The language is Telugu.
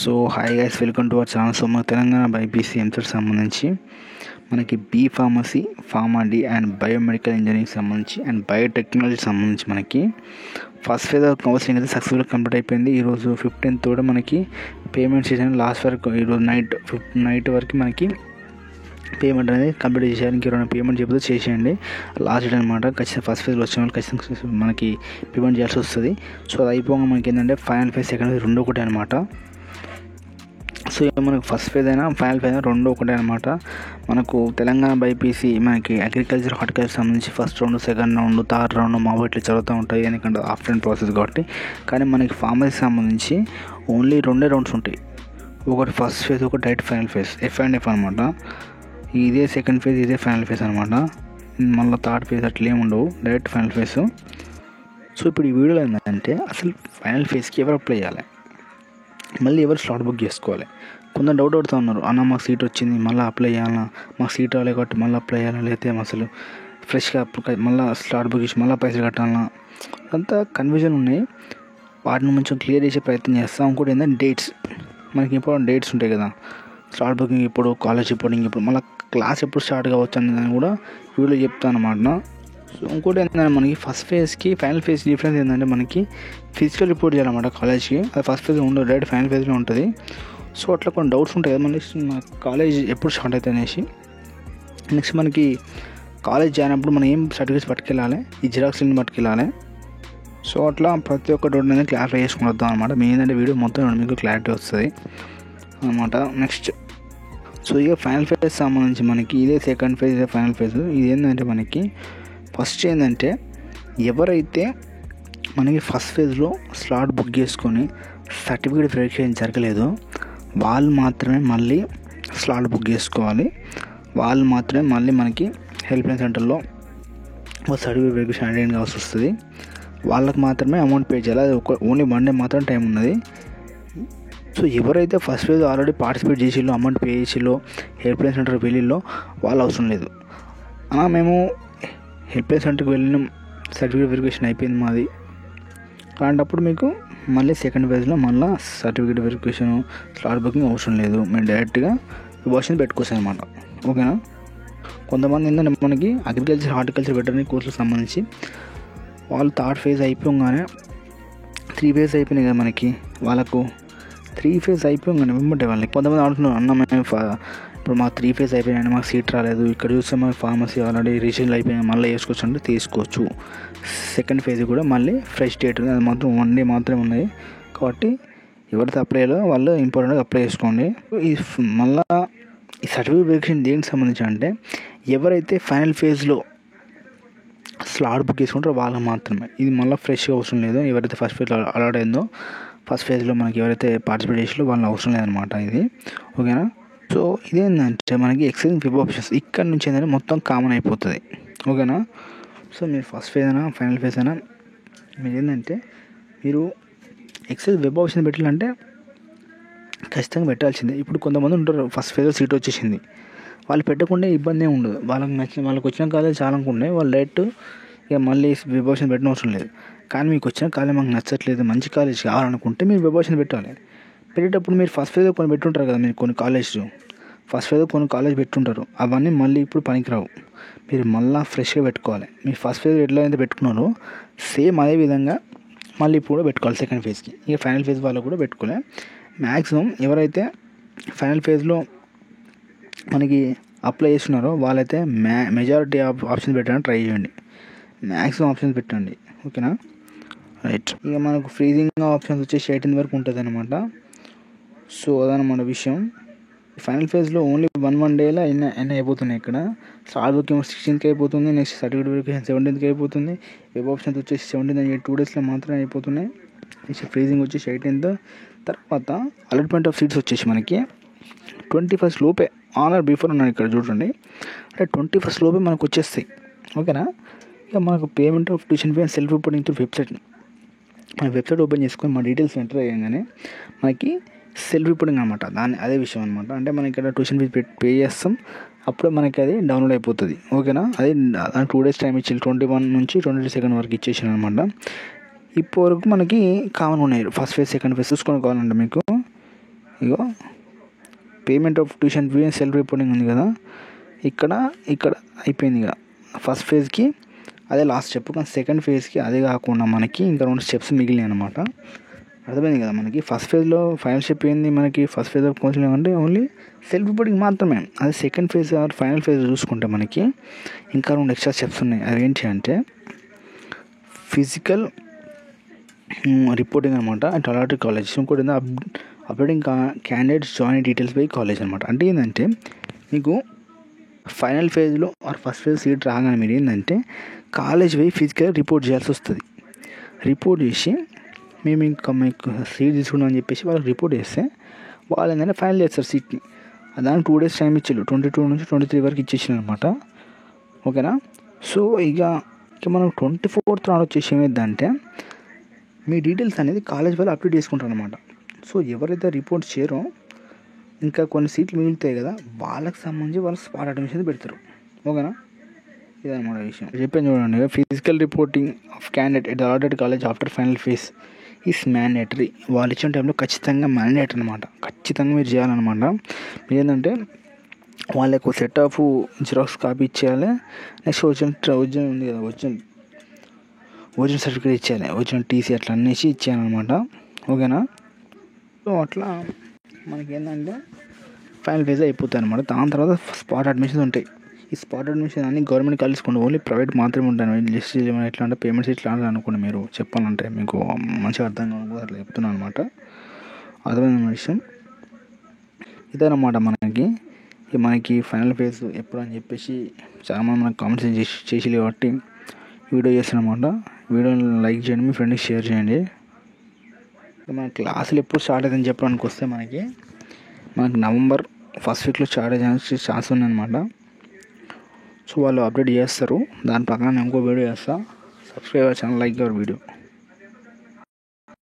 So hi guys, welcome to our channel. So మన తెలంగాణ బైపీసీ ఎంసెట్ సంబంధించి మనకి B pharmacy, pharma-D and biomedical engineering సంబంధించి అండ్ బయోటెక్నాలజీ సంబంధించి మనకి ఫస్ట్ ఫేజ్ ఆఫ్ కౌన్సిలింగ్ అయితే సక్సెస్ఫుల్గా కంప్లీట్ అయిపోయింది. ఈరోజు 15th కూడా మనకి పేమెంట్ చేసాను. లాస్ట్ వరకు ఈరోజు నైట్ వరకు మనకి పేమెంట్ అనేది కంప్లీట్ చేసేయాలి. ఇంకెవరైనా పేమెంట్ చెప్పితే చేసేయండి. లాస్ట్ డేట్ అనమాట. ఖచ్చితంగా ఫస్ట్ ఫేజ్లో వచ్చిన వాళ్ళు ఖచ్చితంగా మనకి పేమెంట్ చేయాల్సి వస్తుంది. సో అది అయిపోగా మనకి ఏంటంటే ఫైనల్ ఫేజ్, సెకండ్ ఫేజ్ రెండు ఒకటే అనమాట. సో మనకు ఫస్ట్ ఫేజ్ అయినా ఫైనల్ ఫేజ్ అయినా రెండు ఒకటే అనమాట. మనకు తెలంగాణ బైపీసీ మనకి అగ్రికల్చర్, హార్టికల్చర్ సంబంధించి first round, second round, third round మామూలు ఇట్లా జరుగుతూ ఉంటాయి. ఎందుకంటే ఆఫ్టర్ ప్రాసెస్ కాబట్టి. కానీ మనకి ఫార్మసీ సంబంధించి ఓన్లీ రెండే రౌండ్స్ ఉంటాయి. ఒకటి ఫస్ట్ ఫేజ్, ఒకటి డైరెక్ట్ ఫైనల్ ఫేజ్, F&F అనమాట. ఇదే సెకండ్ ఫేజ్, ఇదే ఫైనల్ ఫేజ్ అనమాట. మళ్ళీ థర్డ్ ఫేజ్ అట్లా ఏమి ఉండవు, డైరెక్ట్ ఫైనల్ ఫేజ్. సో ఇప్పుడు ఈ వీడియోలో ఏంటంటే అసలు ఫైనల్ ఫేజ్కి ఎవరు అప్లై చేయాలి, మళ్ళీ ఎవరు స్లాట్ బుక్ చేసుకోవాలి. కొందరు డౌట్ పడుతూ ఉన్నారు, అన్న మాకు సీట్ వచ్చింది మళ్ళీ అప్లై చేయాలన్నా, మాకు సీట్ రాలే కాబట్టి మళ్ళీ అప్లై చేయాలా, లేకపోతే అసలు ఫ్రెష్గా మళ్ళీ స్లాట్ బుక్ చేసి మళ్ళీ పైసలు కట్టాలన్నా, అంతా కన్ఫ్యూజన్ ఉన్నాయి. వాటిని కొంచెం క్లియర్ చేసే ప్రయత్నం చేస్తాం. ఇంకోటి ఏంటంటే డేట్స్, మనకి ఇంపార్టెంట్ డేట్స్ ఉంటాయి కదా. స్లాట్ బుకింగ్ ఇప్పుడు, కాలేజ్ రిపోర్టింగ్ ఇప్పుడు, మళ్ళీ క్లాస్ ఎప్పుడు స్టార్ట్ కావచ్చు అనేది కూడా వీడియో చెప్తాను అన్నమాట. సో ఇంకోటి ఏంటంటే మనకి ఫస్ట్ ఫేజ్కి ఫైనల్ ఫేజ్ డిఫరెన్స్ ఏంటంటే మనకి ఫిజికల్ రిపోర్ట్ చేయాలన్నమాట కాలేజ్కి. అది ఫస్ట్ ఫేజ్ ఉండదు, డైరెక్ట్ ఫైనల్ ఫేజ్లో ఉంటుంది. సో అట్లా కొన్ని డౌట్స్ ఉంటాయి కదా, మన కాలేజ్ ఎప్పుడు స్టార్ట్ అవుతుంది అనేసి. నెక్స్ట్ మనకి కాలేజ్ జాయిన్ అయినప్పుడు మనం ఏం సర్టిఫికేట్స్ పట్టుకెళ్ళాలి, ఈ జిరాక్స్ని పట్టుకెళ్ళాలి. సో అట్లా ప్రతి ఒక్క డౌట్ అనేది క్లారిఫై చేసుకుని వద్దాం అనమాట. మీ ఏంటంటే వీడియో మొత్తం మీకు క్లారిటీ వస్తుంది అనమాట. నెక్స్ట్ సో ఇక ఫైనల్ ఫేజ్ సంబంధించి మనకి ఇదే సెకండ్ ఫేజ్, ఇదే ఫైనల్ ఫేజ్. ఇది ఏంటంటే మనకి ఫస్ట్ ఏంటంటే ఎవరైతే మనకి ఫస్ట్ ఫేజ్లో స్లాట్ బుక్ చేసుకొని సర్టిఫికేట్ వెరిఫికేషన్ జరగలేదో వాళ్ళు మాత్రమే మళ్ళీ స్లాట్ బుక్ చేసుకోవాలి. వాళ్ళు మాత్రమే మళ్ళీ మనకి హెల్ప్ లైన్ సెంటర్లో సర్టిఫికేట్ వెరిఫికేషన్ అటెండ్ కావాల్సి వస్తుంది. వాళ్ళకి మాత్రమే అమౌంట్ పే చేయాలి. అది ఓన్లీ 1 డే మాత్రం టైం ఉన్నది. సో ఎవరైతే ఫస్ట్ ఫేజ్ ఆల్రెడీ పార్టిసిపేట్ చేసిల్లో, అమౌంట్ పే చేసిల్లో, హెల్ప్ లైన్ సెంటర్కి వెళ్ళిల్లో వాళ్ళు అవసరం లేదు. మేము హెల్ప్ లైన్ సెంటర్కి వెళ్ళినాం, సర్టిఫికేట్ వెరిఫికేషన్ అయిపోయింది మాది అలాంటప్పుడు మీకు మళ్ళీ సెకండ్ ఫేజ్లో మళ్ళీ సర్టిఫికేట్ వెరిఫికేషన్, స్లాట్ బుకింగ్ అవసరం లేదు. మీరు డైరెక్ట్గా వర్షన్ పెట్టుకోవచ్చు అనమాట. ఓకేనా. కొంతమంది ఏంటంటే మనకి అగ్రికల్చర్, హార్టికల్చర్, వెటర్నరీ కోర్సులకు సంబంధించి వాళ్ళు థర్డ్ ఫేజ్ అయిపోగానే 3 ఫేజ్ అయిపోయినాయి కదా మనకి. వాళ్ళకు 3 ఫేజ్ అయిపోగానే వెంబడే వాళ్ళకి కొంతమంది ఆడుతున్నారు, అన్న మేము ఇప్పుడు మాకు 3 ఫేజ్ అయిపోయినాయి, మాకు సీట్ రాలేదు, ఇక్కడ చూస్తే మాకు ఫార్మసీ ఆల్రెడీ రిజిస్ట్రేషన్ అయిపోయినాయి, మళ్ళీ వేసుకోవచ్చు అంటే తీసుకోవచ్చు. సెకండ్ ఫేజ్ కూడా మళ్ళీ ఫ్రెష్ డేట్ ఉంది, అది మాత్రం 1 డే మాత్రమే ఉన్నాయి. కాబట్టి ఎవరైతే అప్లై అయ్యారో వాళ్ళు ఇంపార్టెంట్గా అప్లై చేసుకోండి. మళ్ళీ ఈ సర్టిఫికేట్ వెరిఫికేషన్ దేనికి సంబంధించి అంటే ఎవరైతే ఫైనల్ ఫేజ్లో స్లాట్ బుక్ చేసుకుంటారో వాళ్ళకి మాత్రమే. ఇది మళ్ళీ ఫ్రెష్గా అవసరం లేదు. ఎవరైతే ఫస్ట్ ఫేజ్లో అలాట్ అయిందో, ఫస్ట్ ఫేజ్లో మనకి ఎవరైతే పార్టిసిపేట్ చేసిలో వాళ్ళకి అవసరం లేదనమాట ఇది. ఓకేనా. సో ఇదేంటంటే మనకి ఎక్సెల్ వెబ్ ఆప్షన్స్ ఇక్కడ నుంచి ఏంటంటే మొత్తం కామన్ అయిపోతుంది. ఓకేనా. సో మీరు ఫస్ట్ ఫేజ్ అయినా ఫైనల్ ఫేజ్ అయినా మీరు ఏంటంటే మీరు ఎక్సెల్ వెబ్ ఆప్షన్ పెట్టాలంటే ఖచ్చితంగా పెట్టాల్సిందే. ఇప్పుడు కొంతమంది ఉంటారు ఫస్ట్ ఫేజ్లో సీట్ వచ్చేసింది, వాళ్ళు పెట్టకుండా ఇబ్బంది ఏమి ఉండదు. వాళ్ళకి వచ్చిన కాలేజ్ చాలా అనుకుంటాయి, వాళ్ళు డైరెక్ట్ ఇక మళ్ళీ వెబ్ ఆప్షన్ పెట్టిన అవసరం లేదు. కానీ మీకు వచ్చిన కాలేజ్ మాకు నచ్చట్లేదు, మంచి కాలేజ్ కావాలనుకుంటే మీరు వెబ్ ఆప్షన్ పెట్టాలి. పెట్టేటప్పుడు మీరు ఫస్ట్ ఫేజ్లో కొన్ని పెట్టుంటారు కదా, మీరు కొన్ని కాలేజ్లు ఫస్ట్ ఫేజ్లో కొన్ని కాలేజ్ పెట్టుంటారు, అవన్నీ మళ్ళీ ఇప్పుడు పనికిరావు. మీరు మళ్ళీ ఫ్రెష్గా పెట్టుకోవాలి. మీరు ఫస్ట్ ఫేజ్ ఎట్లా అయితే పెట్టుకున్నారో సేమ్ అదే విధంగా మళ్ళీ ఇప్పుడు కూడా పెట్టుకోవాలి సెకండ్ ఫేజ్కి. ఇక ఫైనల్ ఫేజ్ వాళ్ళు కూడా పెట్టుకోలే. మ్యాక్సిమం ఎవరైతే ఫైనల్ ఫేజ్లో మనకి అప్లై చేస్తున్నారో వాళ్ళైతే మెజారిటీ ఆప్షన్స్ పెట్టడానికి ట్రై చేయండి. మ్యాక్సిమం ఆప్షన్స్ పెట్టండి. ఓకేనా. రైట్. ఇక మనకు ఫ్రీజింగ్ ఆప్షన్స్ వచ్చేసి 18 వరకు ఉంటుంది అనమాట. సో అదనమాట విషయం. ఫైనల్ ఫేజ్లో ఓన్లీ 1 డేలో ఎన్ని అయిపోతున్నాయి. ఇక్కడ స్లాట్ బుకింగ్ 16th అయిపోతుంది. నెక్స్ట్ సర్టిఫికేట్ వెరిఫికేషన్ 17th అయిపోతుంది. వెబ్ ఆప్షన్స్ వచ్చేసి 17th 2 డేస్లో మాత్రమే అయిపోతున్నాయి. నెక్స్ట్ ఫ్రీజింగ్ వచ్చేసి 18th. తర్వాత అలాట్మెంట్ ఆఫ్ సీట్స్ వచ్చేసి మనకి 21st లోపే, ఆనర్ బిఫోర్ ఉన్నాను ఇక్కడ చూడండి, అంటే 21st లోపే మనకు వచ్చేస్తాయి. ఓకేనా. ఇక మనకు payment of tuition fee and self reporting through website, మన వెబ్సైట్ ఓపెన్ చేసుకొని మన డీటెయిల్స్ ఎంటర్ అయ్యగానే మనకి సెల్ఫ్ రిపోర్టింగ్ అనమాట. అదే విషయం అనమాట. అంటే మనం ఇక్కడ ట్యూషన్ ఫీజు పే చేస్తాం, అప్పుడే మనకి అది డౌన్లోడ్ అయిపోతుంది. ఓకేనా. అది 2 days టైం ఇచ్చి 21 నుంచి 22 వరకు ఇచ్చేసాను అనమాట. ఇప్పటివరకు మనకి కామన్ ఉన్నాయి ఫస్ట్ ఫేజ్, సెకండ్ ఫేజ్ చూసుకొని కావాలంటే మీకు ఇగో payment of tuition fee and self reporting ఉంది కదా, ఇక్కడ అయిపోయింది. ఇక ఫస్ట్ ఫేజ్కి అదే లాస్ట్ స్టెప్, కానీ సెకండ్ ఫేజ్కి అదే కాకుండా మనకి ఇంకా 2 స్టెప్స్ మిగిలినాయి అనమాట. అర్థమైంది కదా మనకి. ఫస్ట్ ఫేజ్లో ఫైనల్ స్టెప్ ఏంది మనకి, ఫస్ట్ ఫేజ్ ఆఫ్ కౌన్సిలింగ్ అంటే ఓన్లీ సెల్ఫ్ రిపోర్టింగ్ మాత్రమే. అదే second phase or final phase చూసుకుంటే మనకి ఇంకా 2 ఎక్స్ట్రా స్టెప్స్ ఉన్నాయి. అవి ఏంటి అంటే ఫిజికల్ రిపోర్టింగ్ అనమాట అట్ అలాటెడ్ కాలేజ్. ఇంకోటి updating candidates join details by college అనమాట. అంటే ఏంటంటే మీకు ఫైనల్ ఫేజ్లో ఆర్ ఫస్ట్ ఫేజ్ సీట్ రాగానే మీరు ఏంటంటే కాలేజ్ పోయి ఫిజికల్ రిపోర్ట్ చేయాల్సి వస్తుంది. రిపోర్ట్ చేసి మేము ఇంకా మీకు సీట్ తీసుకున్నాం అని చెప్పేసి వాళ్ళకి రిపోర్ట్ చేస్తే వాళ్ళు ఏంటంటే ఫైనల్ చేస్తారు సీట్ని. దానికి 2 days టైం ఇచ్చారు, 22 నుంచి 23 వరకు ఇచ్చేసారు అనమాట. ఓకేనా. సో ఇక మనం 24th నాడు వచ్చేసి ఏమైందంటే మీ డీటెయిల్స్ అనేది కాలేజ్ వాళ్ళు అప్డేట్ చేసుకుంటారు అనమాట. సో ఎవరైతే రిపోర్ట్ చేయరో ఇంకా కొన్ని సీట్లు మిగులుతాయి కదా, వాళ్ళకి సంబంధించి వాళ్ళు స్పాట్ అడ్మిషన్ పెడతారు. ఓకేనా. ఇదన్నమాట విషయం. చెప్పాను చూడండి, physical reporting of candidate at allotted college after final phase is mandatory. వాళ్ళు ఇచ్చిన టైంలో ఖచ్చితంగా మ్యాండేటరీ అనమాట. ఖచ్చితంగా మీరు చేయాలన్నమాట. మీరు ఏంటంటే వాళ్ళకు సెట్ ఆఫ్ జిరాక్స్ కాపీ ఇచ్చేయాలి. నెక్స్ట్ ఒరిజినల్ ఉంది కదా, ఒరిజినల్ సర్టిఫికేట్ ఇచ్చేయాలి, ఒరిజినల్ టీసీ అట్లా అనేసి ఇచ్చేయాలన్నమాట. ఓకేనా. సో అట్లా మనకి ఏంటంటే ఫైనల్ ఫేజ్ అయిపోతాయి అనమాట. దాని తర్వాత స్పాట్ అడ్మిషన్స్ ఉంటాయి. ఈ స్పాట్ అడ్మిషన్ అన్ని గవర్నమెంట్ కాలేజ్ ఓన్లీ ప్రైవేట్ మాత్రమే ఉంటాను. లిస్ట్ ఎట్లా అంటే పేమెంట్స్ ఇట్లా అనుకోండి. మీరు చెప్పాలంటే మీకు మంచిగా అర్థం కాదు అట్లా చెప్తున్నాను అనమాట. అర్థమైన విషయం ఇదన్నమాట. మనకి ఫైనల్ ఫేజ్ ఎప్పుడు అని చెప్పేసి చాలామంది మనకు కామెంట్స్ చేసి కాబట్టి వీడియో చేస్తానమాట. వీడియోని లైక్ చేయండి, మీ ఫ్రెండ్కి షేర్ చేయండి. మన క్లాసులు ఎప్పుడు స్టార్ట్ అవుతుందని చెప్పడానికి వస్తే మనకి నవంబర్ ఫస్ట్ వీక్లో స్టార్ట్ అయ్యే ఛాన్స్ ఉందన్నమాట. సో వాళ్ళు అప్డేట్ చేస్తారు. దాని ప్రకారం నేను ఇంకో వీడియో చేస్తాను. Subscribe channel, like your video.